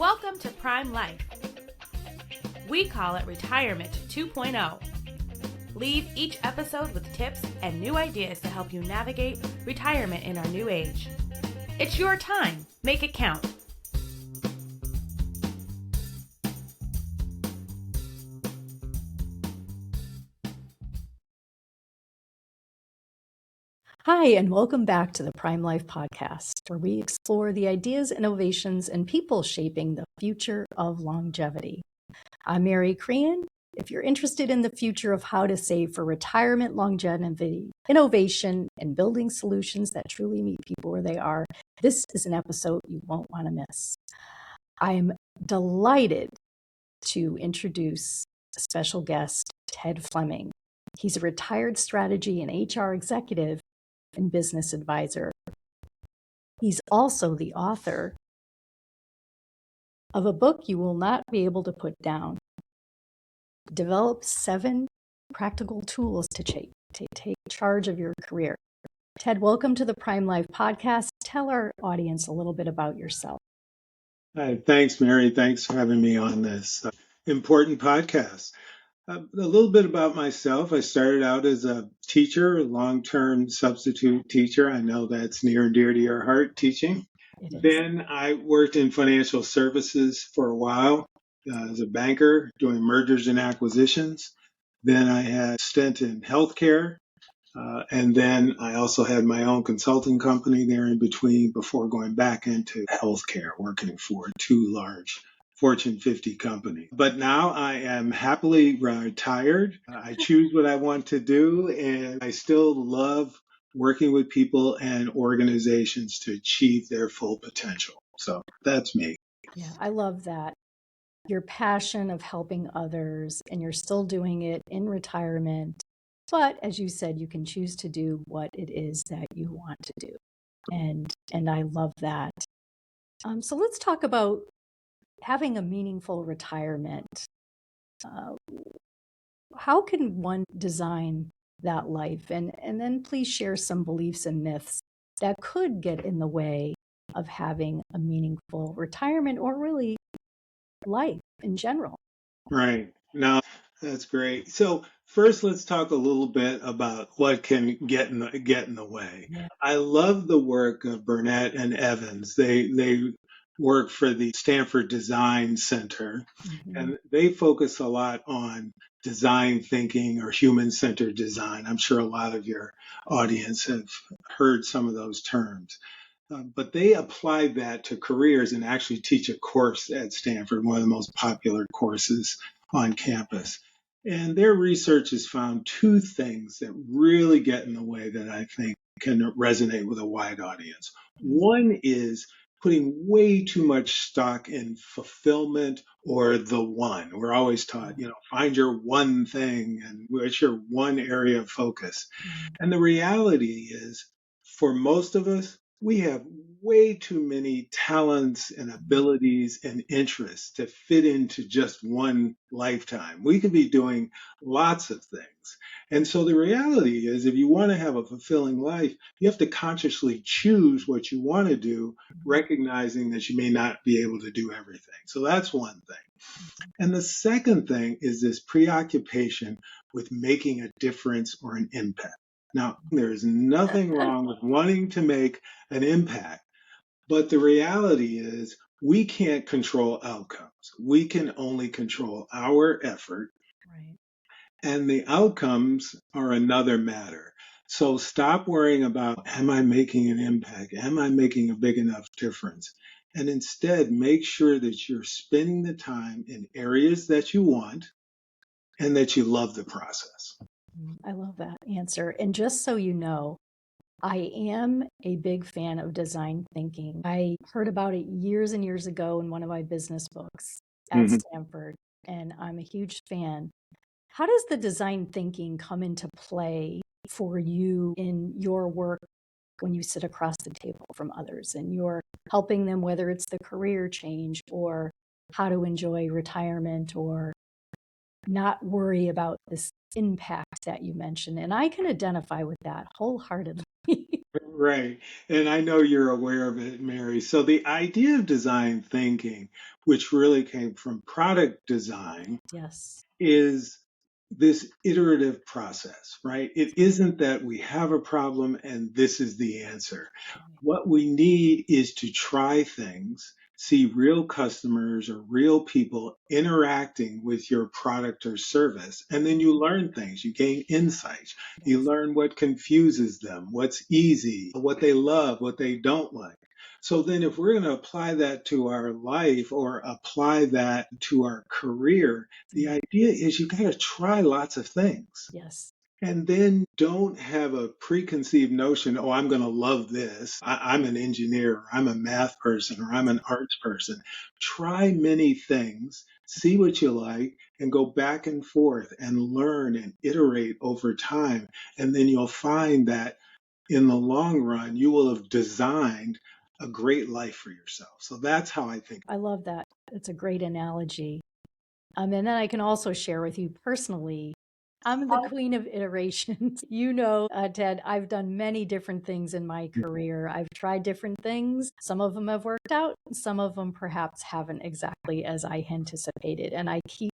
Welcome to Prime Life. We call it Retirement 2.0. Leave each episode with tips and new ideas to help you navigate retirement in our new age. It's your time. Make it count. Hi, and welcome back to the Prime Life podcast, where we explore the ideas, innovations, and people shaping the future of longevity. I'm Mary Crean. If you're interested in the future of how to save for retirement, longevity, innovation, and building solutions that truly meet people where they are, this is an episode you won't want to miss. I am delighted to introduce a special guest, Ted Fleming. He's a retired strategy and HR executive and business advisor. He's also the author of a book you will not be able to put down. Develop 7 practical tools to take charge of your career. Ted, welcome to the Prime Life podcast. Tell our audience a little bit about yourself. Hi, thanks, Mary. Thanks for having me on this important podcast. A little bit about myself. I started out as a teacher, a long-term substitute teacher. I know that's near and dear to your heart, teaching. Then I worked in financial services for a while as a banker doing mergers and acquisitions. Then I had a stint in healthcare. And then I also had my own consulting company there in between before going back into healthcare, working for 2 large Fortune 50 companies. But now I am happily retired. I choose what I want to do, and I still love working with people and organizations to achieve their full potential. So that's me. Yeah, I love that. Your passion of helping others, and you're still doing it in retirement. But as you said, you can choose to do what it is that you want to do. And I love that. So let's talk about having a meaningful retirement. How can one design that life? And then please share some beliefs and myths that could get in the way of having a meaningful retirement or really life in general. Right. No, that's great. So first, let's talk a little bit about what can get in the way. Yeah. I love the work of Burnett and Evans. They work for the Stanford Design Center, and they focus a lot on design thinking or human-centered design. I'm sure a lot of your audience have heard some of those terms. But they applied that to careers and actually teach a course at Stanford, one of the most popular courses on campus. And their research has found 2 things that really get in the way that I think can resonate with a wide audience. One is putting way too much stock in fulfillment or the one. We're always taught, find your one thing and what's your one area of focus. And the reality is, for most of us, we have way too many talents and abilities and interests to fit into just one lifetime. We could be doing lots of things. And so the reality is, if you want to have a fulfilling life, you have to consciously choose what you want to do, recognizing that you may not be able to do everything. So that's one thing. And the second thing is this preoccupation with making a difference or an impact. Now, there's nothing wrong with wanting to make an impact, but the reality is we can't control outcomes. We can only control our effort, Right. and the outcomes are another matter. So stop worrying about, am I making an impact? Am I making a big enough difference? And instead, make sure that you're spending the time in areas that you want and that you love the process. I love that answer. And just so you know, I am a big fan of design thinking. I heard about it years and years ago in one of my business books at Stanford, and I'm a huge fan. How does the design thinking come into play for you in your work when you sit across the table from others and you're helping them, whether it's the career change or how to enjoy retirement or not worry about this impact that you mentioned? And I can identify with that wholeheartedly. Right. And I know you're aware of it, Mary. So the idea of design thinking, which really came from product design, Yes. is this iterative process, right? It isn't that we have a problem and this is the answer. What we need is to try things, see real customers or real people interacting with your product or service, and then you learn things. You gain insights. You Yes. learn what confuses them, what's easy, what they love, what they don't like. So then, if we're going to apply that to our life or apply that to our career, the idea is you got to try lots of things. Yes. And then don't have a preconceived notion, oh, I'm going to love this. I'm an engineer, or I'm a math person, or I'm an arts person. Try many things, see what you like, and go back and forth and learn and iterate over time. And then you'll find that in the long run, you will have designed a great life for yourself. So that's how I think. I love that. It's a great analogy. And then I can also share with you personally, I'm the queen of iterations. Ted, I've done many different things in my career. I've tried different things. Some of them have worked out. Some of them perhaps haven't exactly as I anticipated. And I keep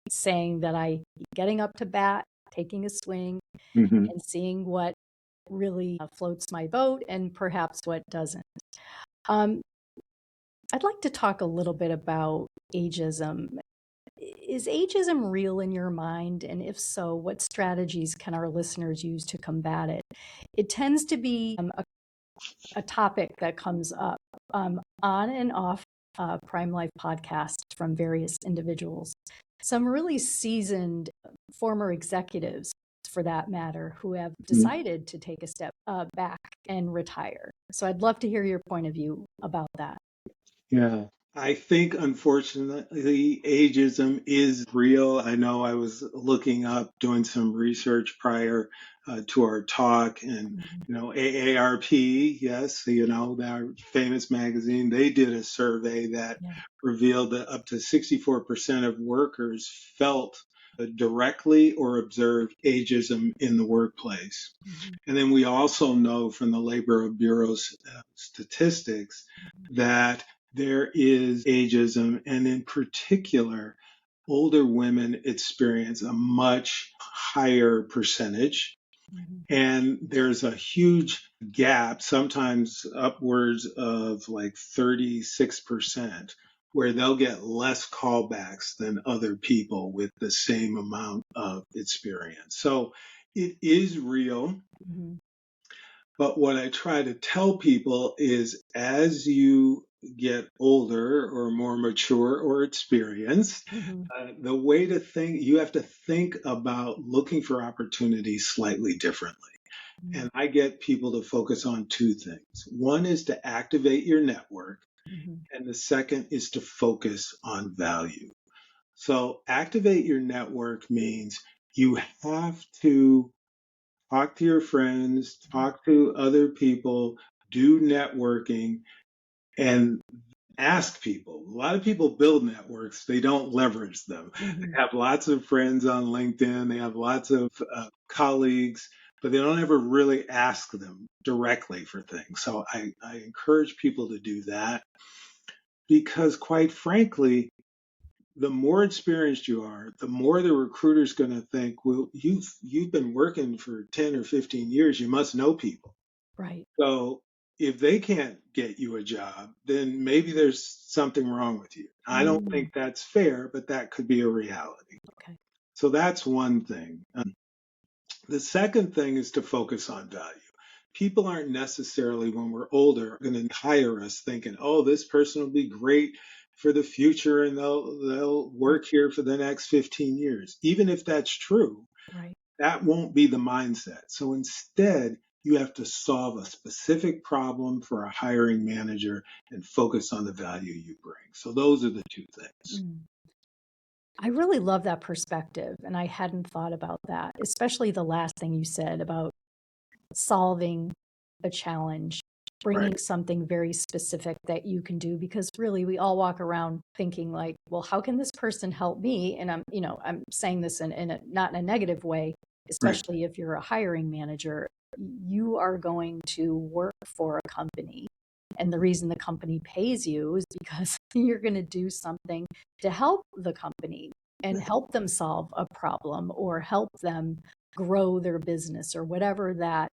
saying that I keep getting up to bat, taking a swing, Mhm. and seeing what really floats my boat and perhaps what doesn't. Um, I'd like to talk a little bit about ageism. Is ageism real in your mind? And if so, what strategies can our listeners use to combat it? It tends to be a topic that comes up on and off Prime Life podcasts from various individuals. Some really seasoned former executives, for that matter, who have decided to take a step back and retire. So I'd love to hear your point of view about that. Yeah. I think, unfortunately, ageism is real. I know I was looking up, doing some research prior to our talk, and, AARP, yes, our famous magazine, they did a survey that Yeah. revealed that up to 64% of workers felt directly or observed ageism in the workplace. And then we also know from the Labor Bureau's statistics that there is ageism, and in particular, older women experience a much higher percentage. And there's a huge gap, sometimes upwards of like 36%, where they'll get less callbacks than other people with the same amount of experience. So it is real. Mhm. But what I try to tell people is as you get older or more mature or experienced, Mhm. the way to think, you have to think about looking for opportunities slightly differently. Mhm. And I get people to focus on two things. One is to activate your network, Mhm. and the second is to focus on value. So activate your network means you have to talk to your friends, talk to other people, do networking, and ask people. A lot of people build networks, they don't leverage them. They Mhm. have lots of friends on LinkedIn, they have lots of colleagues, but they don't ever really ask them directly for things. So I encourage people to do that because, quite frankly, the more experienced you are, the more the recruiter's going to think, well, you've been working for 10 or 15 years, you must know people. Right. So if they can't get you a job, then maybe there's something wrong with you. I don't think that's fair, but that could be a reality. Okay. So that's one thing. The second thing is to focus on value. People aren't necessarily, when we're older, going to hire us thinking, oh, this person will be great for the future and they'll work here for the next 15 years. Even if that's true, Right. that won't be the mindset. So instead, you have to solve a specific problem for a hiring manager and focus on the value you bring. So those are the two things. Mm. I really love that perspective, and I hadn't thought about that, especially the last thing you said about solving a challenge, Right. bringing something very specific that you can do, because really we all walk around thinking like, well, how can this person help me? And I'm saying this in a not in a negative way, Right. especially if you're a hiring manager. you are going to work for a company. And the reason the company pays you is because you're going to do something to help the company and help them solve a problem or help them grow their business or whatever that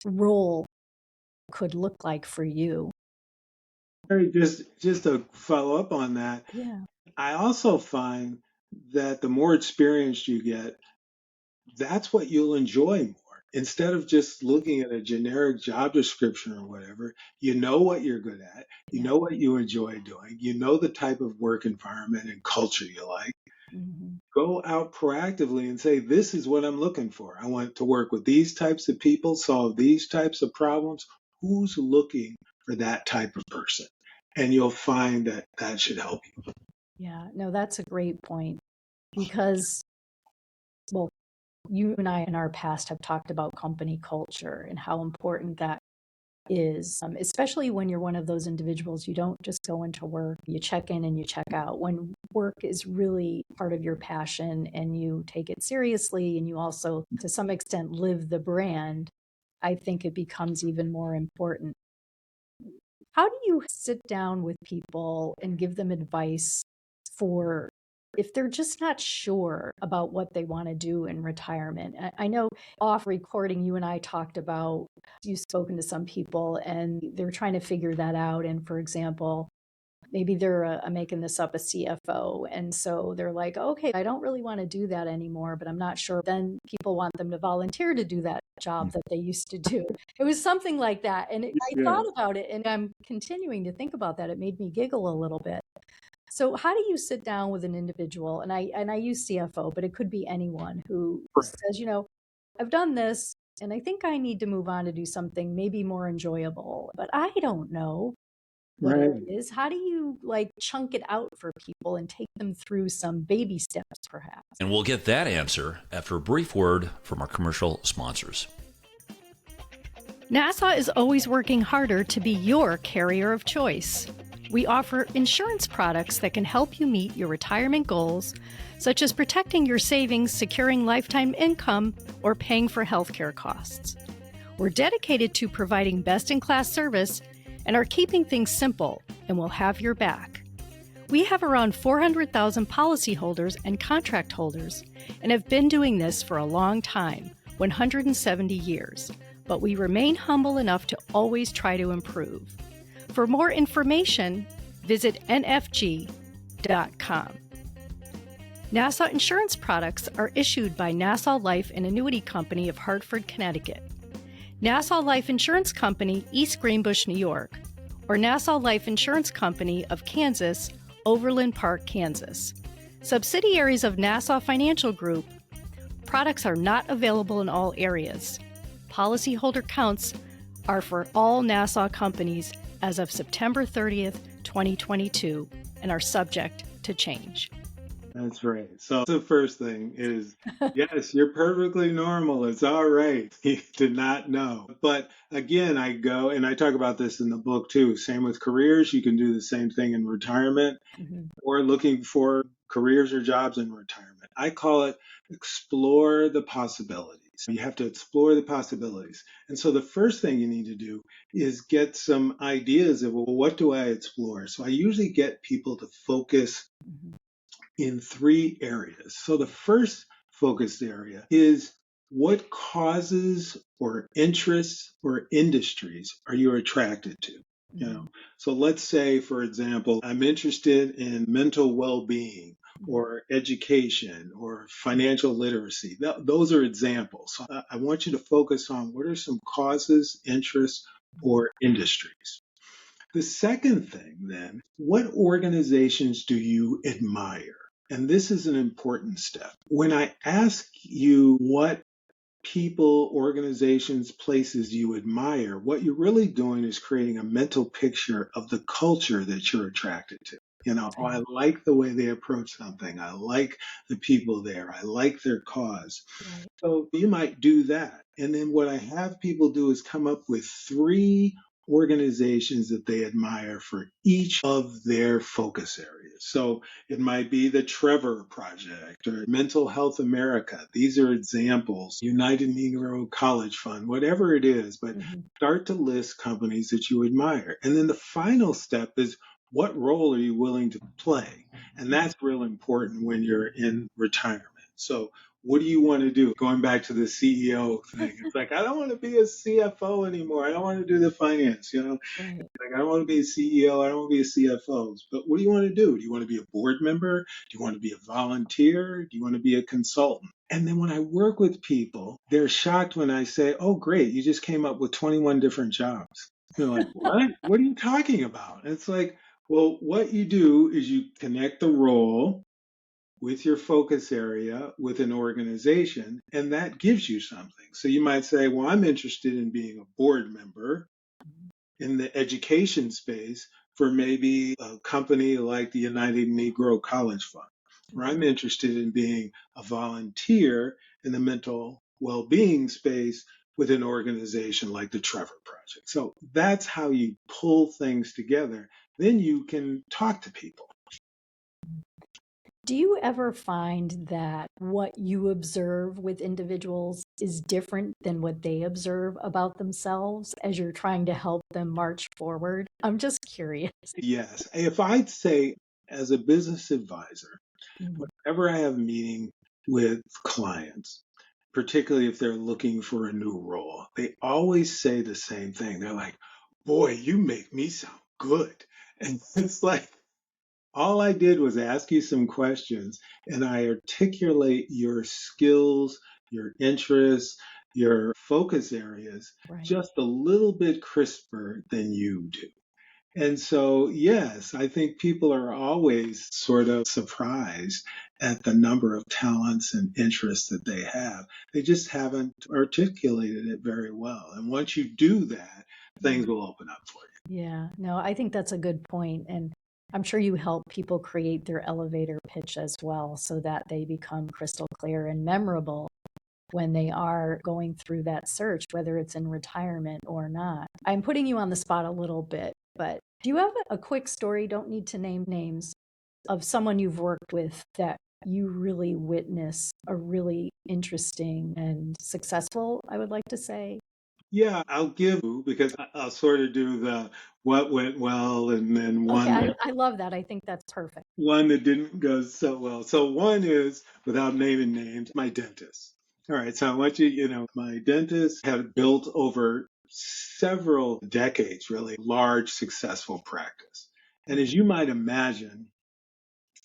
role could look like for you. Just to follow up on that, Yeah. I also find that the more experienced you get, that's what you'll enjoy more. Instead of just looking at a generic job description or whatever, you know what you're good at, you Yeah. know what you enjoy doing, you know the type of work environment and culture you like. Mm-hmm. Go out proactively and say, this is what I'm looking for. I want to work with these types of people, solve these types of problems. Who's looking for that type of person? And you'll find that that should help you. Yeah. No, that's a great point because, well, you and I in our past have talked about company culture and how important that is, especially when you're one of those individuals. You don't just go into work, you check in and you check out. When work is really part of your passion and you take it seriously and you also, to some extent, live the brand, I think it becomes even more important. How do you sit down with people and give them advice for if they're just not sure about what they want to do in retirement? I know off recording, you and I talked about you've spoken to some people and they're trying to figure that out. And for example, maybe they're I'm making this up, a CFO. And so they're like, okay, I don't really want to do that anymore, but I'm not sure. Then people want them to volunteer to do that job that they used to do. It was something like that. And I Yeah. thought about it and I'm continuing to think about that. It made me giggle a little bit. So how do you sit down with an individual? And I use CFO, but it could be anyone who says, I've done this and I think I need to move on to do something maybe more enjoyable, but I don't know what it Right. is. How do you chunk it out for people and take them through some baby steps, perhaps? And we'll get that answer after a brief word from our commercial sponsors. NASA is always working harder to be your carrier of choice. We offer insurance products that can help you meet your retirement goals, such as protecting your savings, securing lifetime income, or paying for healthcare costs. We're dedicated to providing best-in-class service and are keeping things simple, and we'll have your back. We have around 400,000 policyholders and contract holders and have been doing this for a long time, 170 years, but we remain humble enough to always try to improve. For more information, visit nfg.com. Nassau Insurance products are issued by Nassau Life and Annuity Company of Hartford, Connecticut, Nassau Life Insurance Company, East Greenbush, New York, or Nassau Life Insurance Company of Kansas, Overland Park, Kansas. Subsidiaries of Nassau Financial Group. Products are not available in all areas. Policyholder counts are for all Nassau companies as of September 30th, 2022, and are subject to change. That's right. So the first thing is, yes, you're perfectly normal. It's all right. You did not know. But again, I go and I talk about this in the book too. Same with careers. You can do the same thing in retirement or looking for careers or jobs in retirement. I call it explore the possibilities. You have to explore the possibilities. And so the first thing you need to do is get some ideas of, well, what do I explore? So I usually get people to focus in three areas. So the first focused area is what causes or interests or industries are you attracted to? So let's say, for example, I'm interested in mental well-being or education or financial literacy. Those are examples. So I want you to focus on what are some causes, interests, or industries. The second thing, then, what organizations do you admire? And this is an important step. When I ask you what people, organizations, places you admire, what you're really doing is creating a mental picture of the culture that you're attracted to. I like the way they approach something. I like the people there. I like their cause. Right. So you might do that. And then what I have people do is come up with three organizations that they admire for each of their focus areas. So it might be the Trevor Project or Mental Health America. These are examples, United Negro College Fund, whatever it is, but start to list companies that you admire. And then the final step is, what role are you willing to play? And that's real important when you're in retirement. So what do you want to do? Going back to the CEO thing, it's like, I don't want to be a CFO anymore. I don't want to do the finance, Right. Like, I don't want to be a CEO. I don't want to be a CFO. But what do you want to do? Do you want to be a board member? Do you want to be a volunteer? Do you want to be a consultant? And then when I work with people, they're shocked when I say, oh, great, you just came up with 21 different jobs. They're like, what? What are you talking about? And it's like, well, what you do is you connect the role with your focus area with an organization, and that gives you something. So you might say, well, I'm interested in being a board member in the education space for maybe a company like the United Negro College Fund, or I'm interested in being a volunteer in the mental well-being space with an organization like the Trevor Project. So that's how you pull things together. Then you can talk to people. Do you ever find that what you observe with individuals is different than what they observe about themselves as you're trying to help them march forward? I'm just curious. Yes. If I'd say, as a business advisor, Mhm. whenever I have a meeting with clients, particularly if they're looking for a new role, they always say the same thing. They're like, boy, you make me sound good. And it's like, all I did was ask you some questions and I articulate your skills, your interests, your focus areas Right. just a little bit crisper than you do. And so, yes, I think people are always sort of surprised at the number of talents and interests that they have. They just haven't articulated it very well. And once you do that, things will open up for you. Yeah, no, I think that's a good point. And I'm sure you help people create their elevator pitch as well so that they become crystal clear and memorable when they are going through that search, whether it's in retirement or not. I'm putting you on the spot a little bit, but do you have a quick story, don't need to name names, of someone you've worked with that you really witness a really interesting and successful, I would like to say? Yeah, I'll give you because I'll sort of do the what went well and then Okay, one I love that. I think that's perfect. one that didn't go so well. So one is, without naming names, my dentist. All right, so I want my dentist had built over several decades, really large, successful practice. And as you might imagine,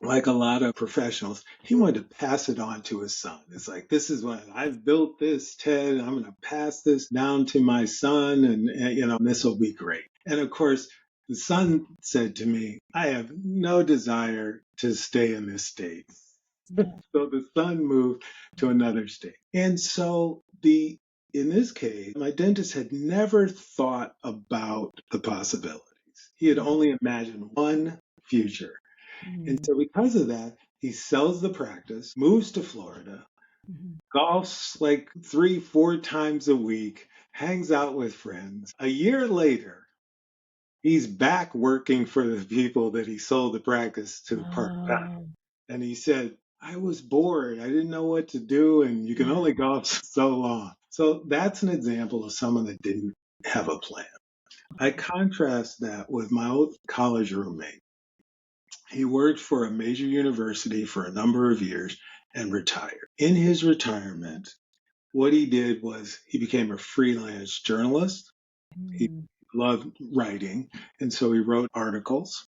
like a lot of professionals, he wanted to pass it on to his son. It's like, this is what I've built this, Ted. I'm going to pass this down to my son, and this will be great. And of course, the son said to me, I have no desire to stay in this state. So the son moved to another state. And so in this case, my dentist had never thought about the possibilities. He had only imagined one future. And so because of that, he sells the practice, moves to Florida, golfs like 3, 4 times a week, hangs out with friends. A year later, he's back working for the people that he sold the practice to part-time. And he said, I was bored. I didn't know what to do. And you can only golf so long. So that's an example of someone that didn't have a plan. I contrast that with my old college roommate. He worked for a major university for a number of years and retired. In his retirement, what he did was he became a freelance journalist. He loved writing, and so he wrote articles.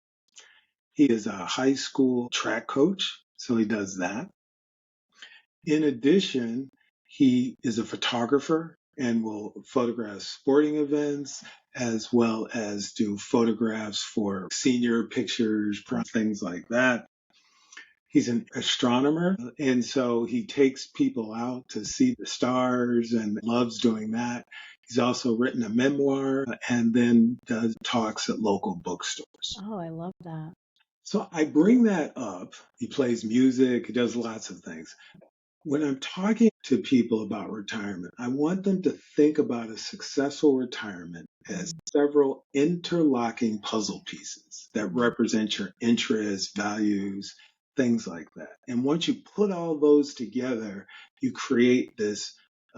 He is a high school track coach, so he does that. In addition, he is a photographer and will photograph sporting events as well as do photographs for senior pictures, things like that. He's an astronomer, and so he takes people out to see the stars and loves doing that. He's also written a memoir and then does talks at local bookstores. Oh, I love that. So I bring that up. He plays music, he does lots of things. When I'm talking to people about retirement, I want them to think about a successful retirement as several interlocking puzzle pieces that represent your interests, values, things like that. And once you put all those together, you create this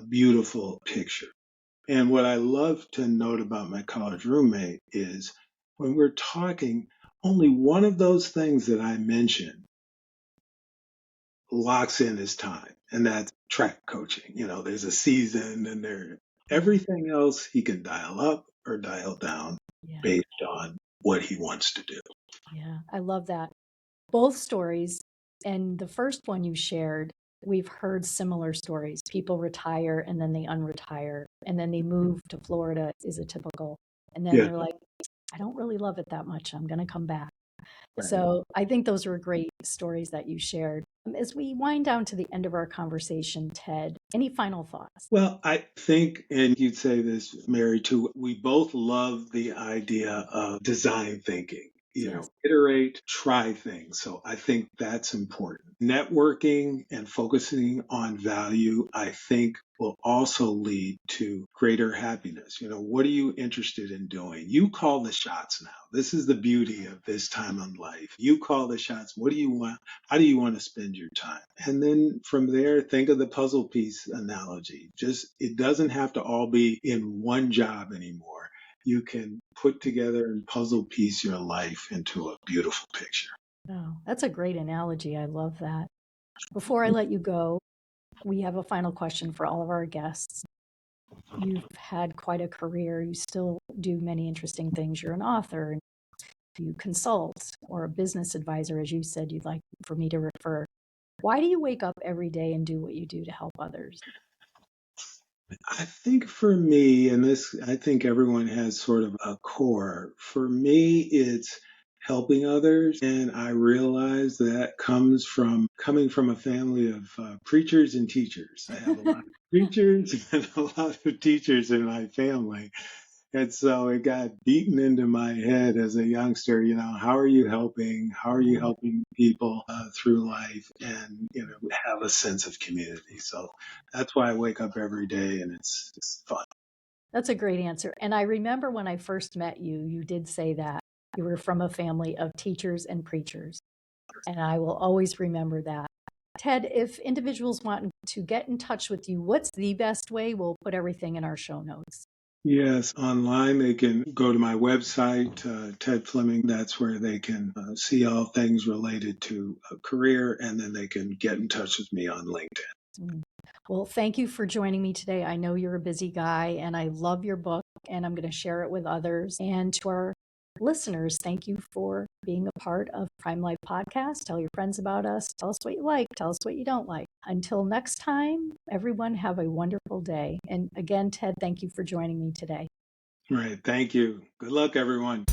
beautiful picture. And what I love to note about my college roommate is when we're talking, only one of those things that I mentioned locks in his time, and that's track coaching. There's a season and everything else he can dial up or dial down based on what he wants to do. Yeah, I love that. Both stories, and the first one you shared, we've heard similar stories. People retire and then they unretire, and then they move to Florida is a typical. And then they're like, I don't really love it that much. I'm going to come back. Right. So I think those were great stories that you shared. As we wind down to the end of our conversation, Ted, any final thoughts? Well, I think, and you'd say this, Mary, too, we both love the idea of design thinking. Iterate, try things. So I think that's important. Networking and focusing on value, I think, will also lead to greater happiness. What are you interested in doing? You call the shots now. This is the beauty of this time in life. You call the shots. What do you want? How do you want to spend your time? And then from there, think of the puzzle piece analogy. It doesn't have to all be in one job anymore. You can put together and puzzle piece your life into a beautiful picture. Oh, that's a great analogy. I love that. Before I let you go, we have a final question for all of our guests. You've had quite a career. You still do many interesting things. You're an author, and you consult, or a business advisor, as you said you'd like for me to refer. Why do you wake up every day and do what you do to help others? I think for me, and I think everyone has sort of a core. For me, it's helping others. And I realize that coming from a family of preachers and teachers. I have a lot of preachers and a lot of teachers in my family. And so it got beaten into my head as a youngster, how are you helping? How are you helping people through life and, have a sense of community? So that's why I wake up every day, and it's fun. That's a great answer. And I remember when I first met you, you did say that you were from a family of teachers and preachers. And I will always remember that. Ted, if individuals want to get in touch with you, what's the best way? We'll put everything in our show notes. Yes, online they can go to my website, Ted Fleming. That's where they can see all things related to a career, and then they can get in touch with me on LinkedIn. Well, thank you for joining me today. I know you're a busy guy, and I love your book, and I'm going to share it with others. And to our listeners, thank you for being a part of Prime Life Podcast. Tell your friends about us. Tell us what you like. Tell us what you don't like. Until next time, everyone have a wonderful day. And again, Ted, thank you for joining me today. Right. Thank you. Good luck, everyone.